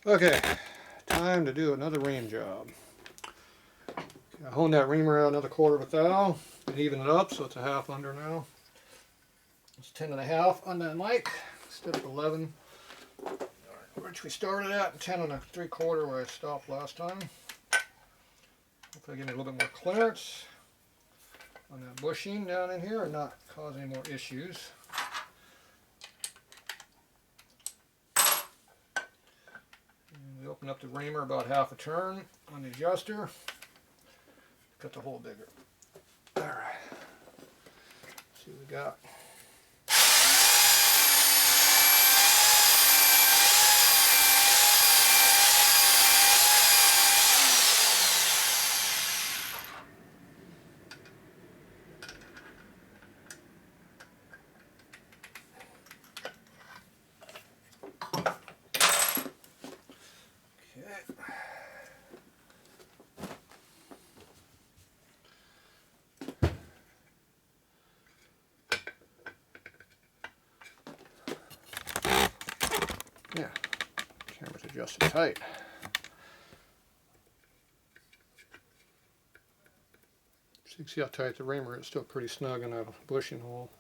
Okay, time to do another ream job. I honed that reamer out another 1/4 of a thou and even it up so it's a half under now. It's 10.5 on that mic instead of 11, which we started at, and 10 3/4 where I stopped last time. Hopefully I get a little bit more clearance on that bushing down in here and not cause any more issues. And we open up the reamer about half a turn on the adjuster. Cut the hole bigger. Alright. See what we got. Yeah, camera's adjusted tight. So you can see how tight the reamer is, still pretty snug in that bushing hole.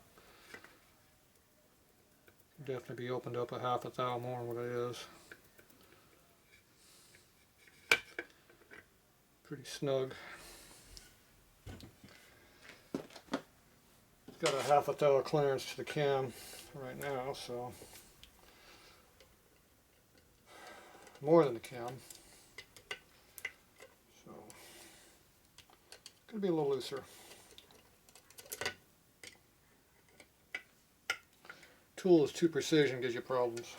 Definitely be opened up a half a thou more than what it is. Pretty snug. It's got a half a thou clearance to the cam right now, so more than the cam. So it's going to be a little looser. Tool is too precision, gives you problems.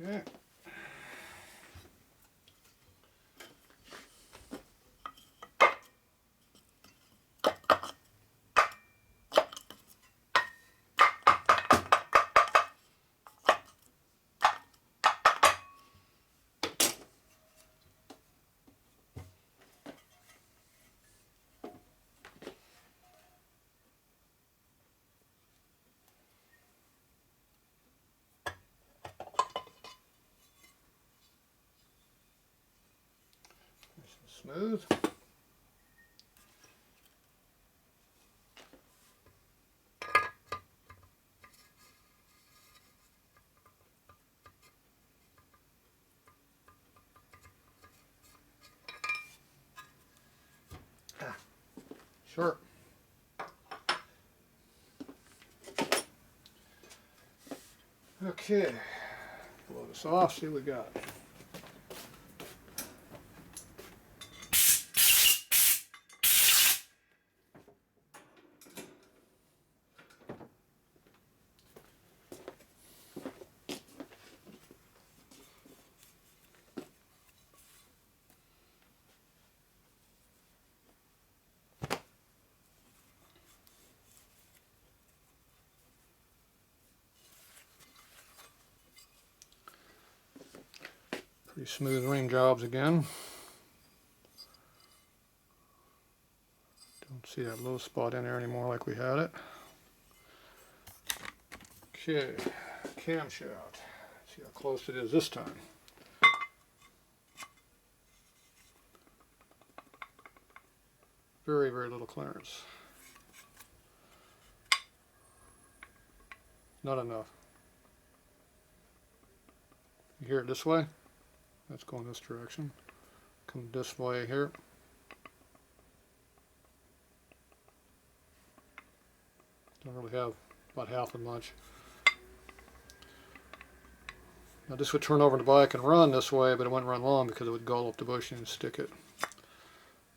Okay. Smooth. Sharp. Okay, blow this off, see what we got. Pretty smooth ream jobs again. Don't see that low spot in there anymore like we had it. Okay, camshaft. See how close it is this time. Very, very little clearance. Not enough. You hear it this way? That's going this direction. Come this way here. Don't really have about half as much. Now this would turn over the bike and run this way, but it wouldn't run long because it would gulp the bushing and stick it.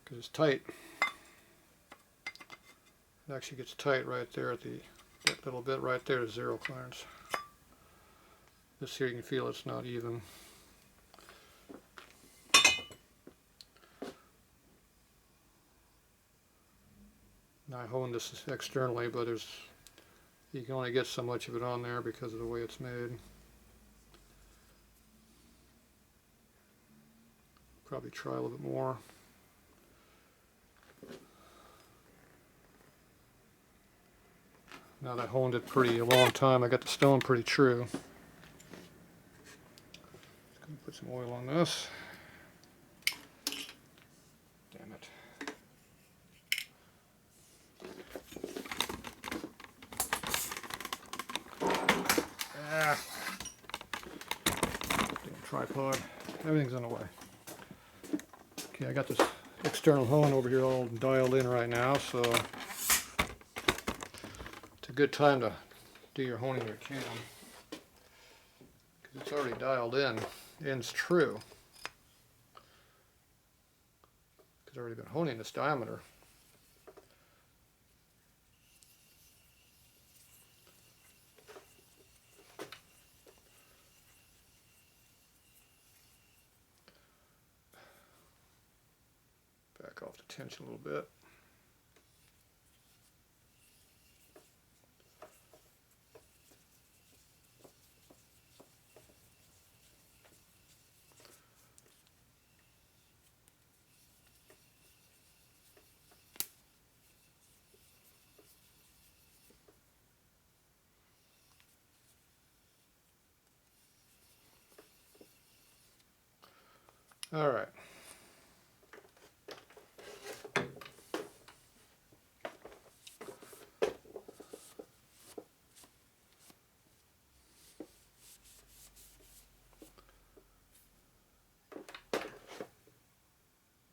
Because it's tight. It actually gets tight right there at that little bit right there is zero clearance. This here you can feel it's not even. Now I honed this externally, but you can only get so much of it on there because of the way it's made. probably try a little bit more. Now that I honed it a long time, I got the stone pretty true. Just gonna put some oil on this. Damn it. Ah. Damn tripod. Everything's in the way. Okay, I got this external hone over here all dialed in right now, so it's a good time to do your honing your cam. Because it's already dialed in. Ends true. Because I've already been honing this diameter. Back off the tension a little bit. All right.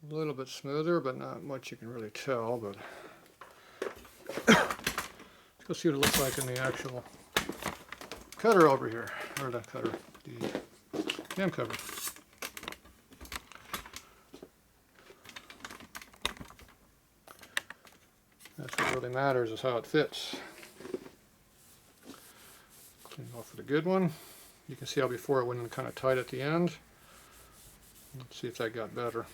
A little bit smoother, but not much you can really tell. But let's go see what it looks like in the actual cutter over here, or the cutter, the cam cover. That's what really matters, is how it fits. Clean off with a good one. You can see how before it went in kind of tight at the end. Let's see if that got better.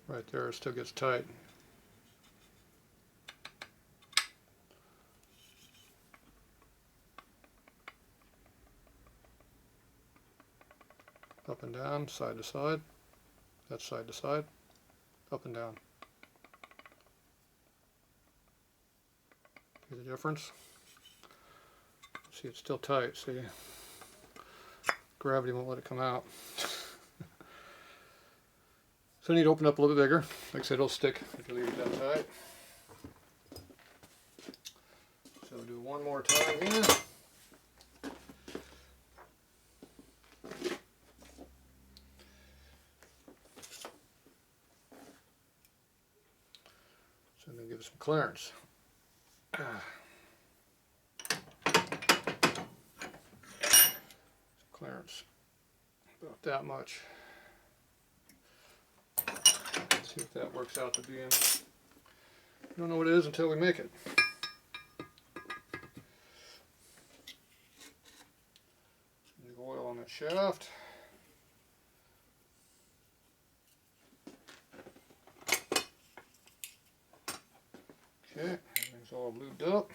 Right there, it still gets tight. Up and down, side to side. That's side to side. Up and down. See the difference? See, it's still tight. See, gravity won't let it come out. So I need to open up a little bit bigger. Like I said, it'll stick if you leave it that tight. So we'll do one more time here. So I'm going to give it some clearance. Clearance. About that much. See if that works out to be in. We don't know what it is until we make it. Some oil on that shaft. Okay, everything's all lubed up.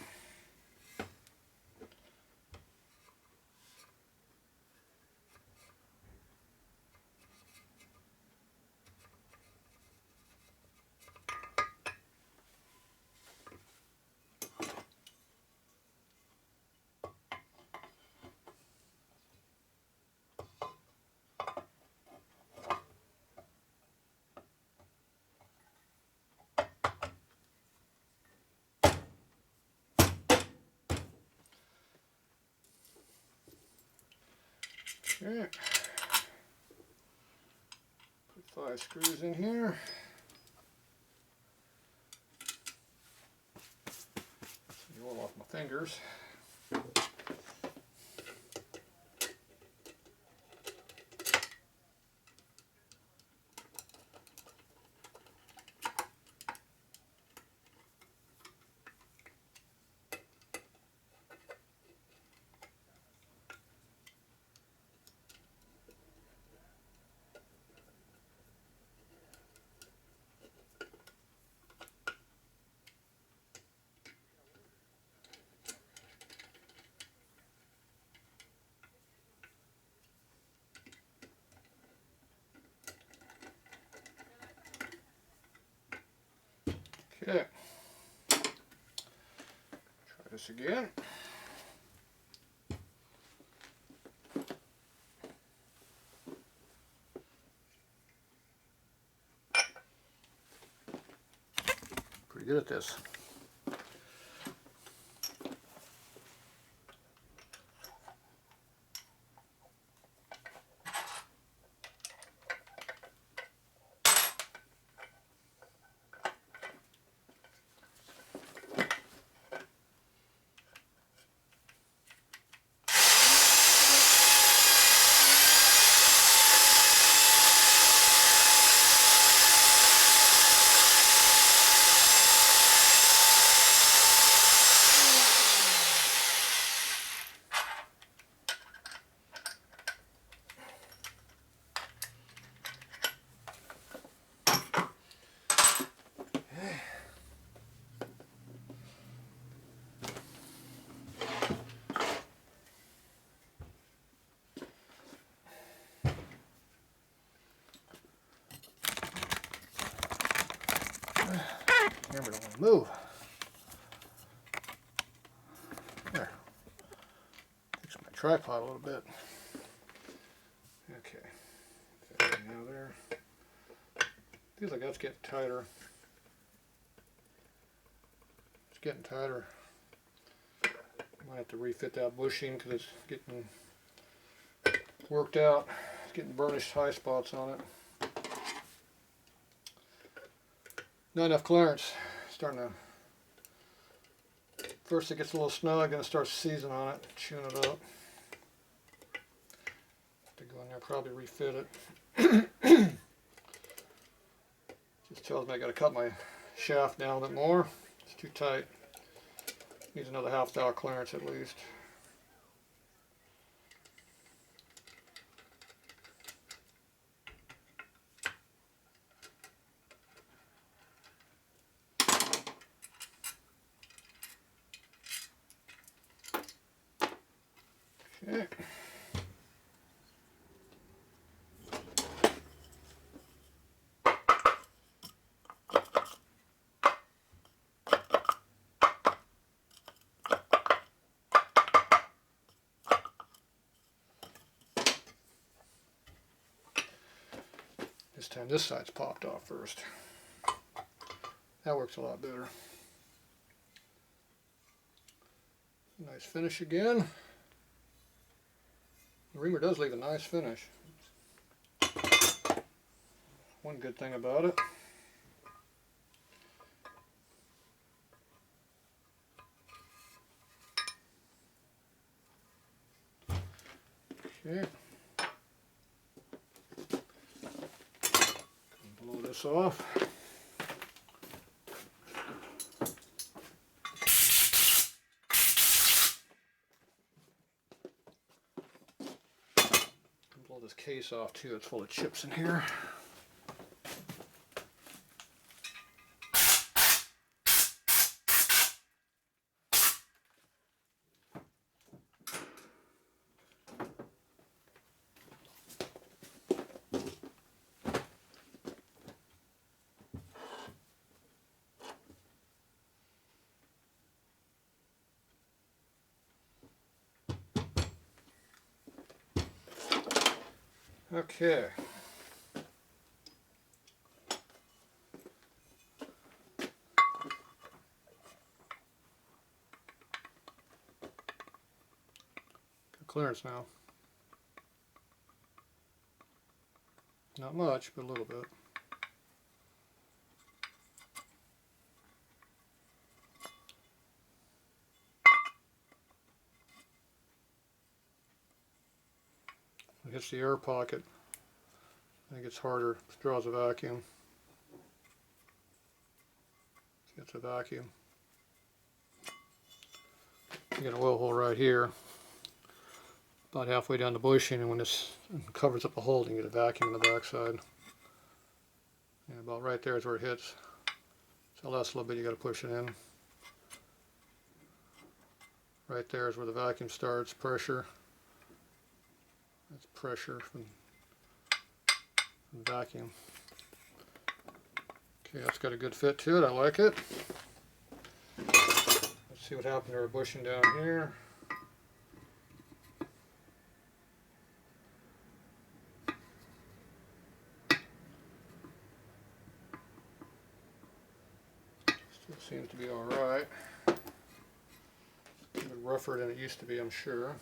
Okay. Put 5 screws in here. Some oil off my fingers. Okay. Try this again. Pretty good at this. Camera don't want to move. There. Fix my tripod a little bit. Okay. Now there. Feels like that's getting tighter. It's getting tighter. Might have to refit that bushing because it's getting worked out. It's getting burnished high spots on it. Not enough clearance. Starting to. First it gets a little snug, then it starts seizing on it, chewing it up. Have to go in there, probably refit it. Just tells me I got to cut my shaft down a bit more. It's too tight. Needs another half thou clearance at least. Okay. This time this side's popped off first. That works a lot better. Nice finish again. The reamer does leave a nice finish. One good thing about it. Okay. Blow this off. Blow this case off too, it's full of chips in here. Okay. Good clearance now. Not much, but a little bit. It hits the air pocket. I think it's harder. It draws a vacuum. Gets a vacuum. You get a oil hole right here, about halfway down the bushing, and when this covers up the hole, you get a vacuum in the backside. And about right there is where it hits. So last little bit, you got to push it in. Right there is where the vacuum starts. Pressure. That's pressure from vacuum. Okay, that's got a good fit to it. I like it. Let's see what happened to our bushing down here. Still seems to be all right. A bit rougher than it used to be, I'm sure.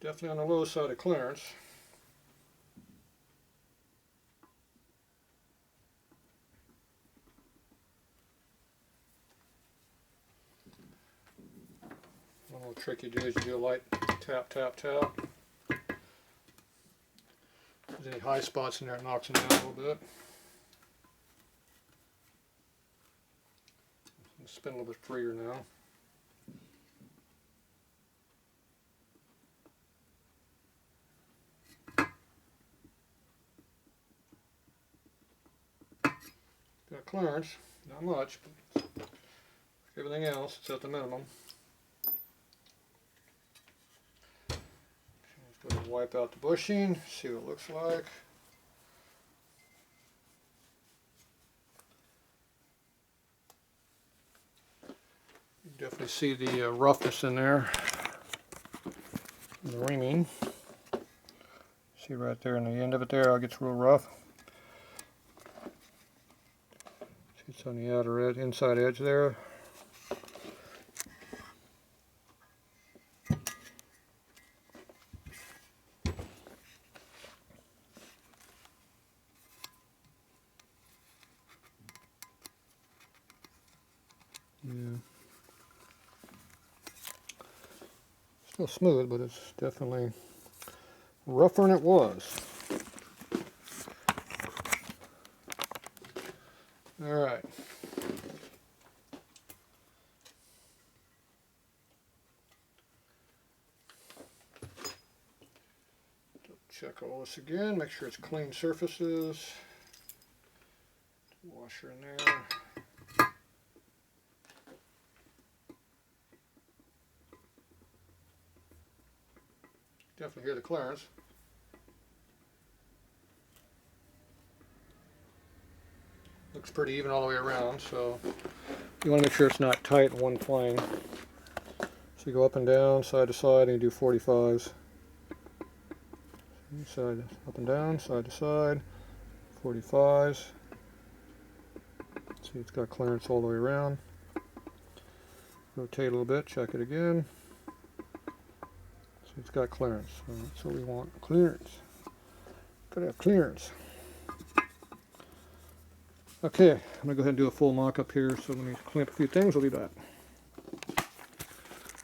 Definitely on the low side of clearance. One little trick you do is you do a light tap, tap, tap. If there's any high spots in there, it knocks them down a little bit. Spin a little bit freer now. Got clearance, not much, but everything else it's at the minimum. Okay, let's go ahead and wipe out the bushing, see what it looks like. You can definitely see the roughness in there, the reaming. See right there in the end of it there, it gets real rough. It's on the outer edge, inside edge there. Yeah. Still smooth, but it's definitely rougher than it was. All right. Check all this again, make sure it's clean surfaces. Washer in there. Definitely hear the clearance. Looks pretty even all the way around, so you want to make sure it's not tight in one plane. So you go up and down, side to side, and you do 45s. Side up and down, side to side, 45s. See, it's got clearance all the way around. Rotate a little bit, check it again. See, it's got clearance. So that's what we want, clearance. Gotta have clearance. Okay, I'm gonna go ahead and do a full mock-up here, so let me clean up a few things, we'll be back.